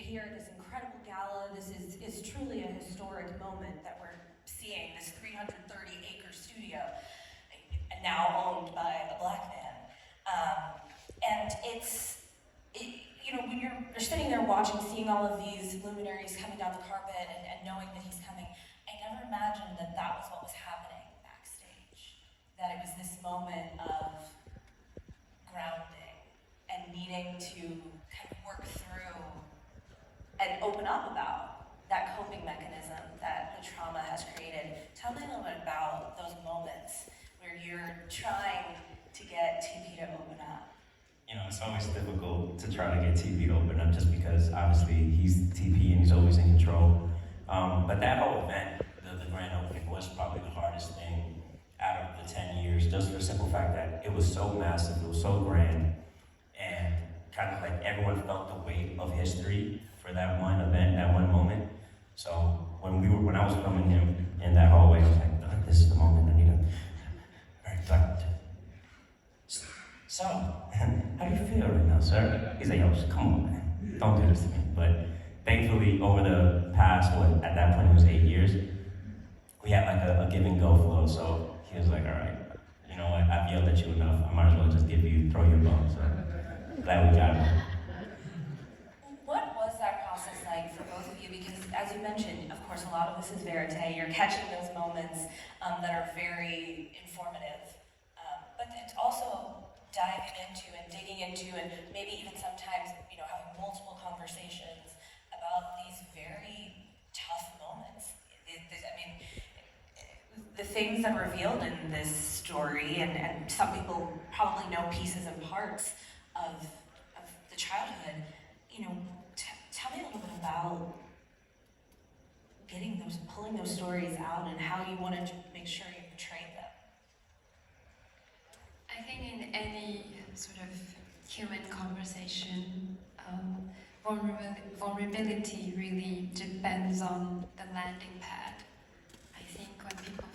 here at this incredible gala. This is truly a historic moment that we're seeing, this 330-acre studio, now owned by a Black man. And when you're sitting there watching, seeing all of these luminaries coming down the carpet and knowing that he's coming, I never imagined that that was what was happening backstage. That it was this moment of grounding and needing to kind of work through and open up about that coping mechanism that the trauma has created. Tell me a little bit about those moments where you're trying to get TP to open up. You know, it's always difficult to try to get TP to open up just because obviously he's TP and he's always in control. But that whole event, the grand opening, was probably the hardest thing out of the 10 years, just for the simple fact that it was so massive, it was so grand, and kind of like everyone felt the weight of history for that one event, that one moment. So when I was filming him in that hallway, I was like, oh, this is the moment I need to. All right, talk to. So, how do you feel right now, sir? He's like, yo, come on, man, don't do this to me. But thankfully, over the past, at that point it was 8 years, we had like a give and go flow. So he was like, all right, you know what, I've yelled at you enough. I might as well just throw you a bone. So glad we got it. What was that process like for both of you? Because as you mentioned, of course, a lot of this is verite. You're catching those moments that are very informative. But it's also diving into and digging into and maybe even sometimes, having multiple conversations about these very tough moments. The things that are revealed in this story, and some people probably know pieces and parts of the childhood, tell me a little bit about pulling those stories out and how you wanted to make sure you portrayed them. I think in any sort of human conversation, vulnerability really depends on the landing pad. I think when people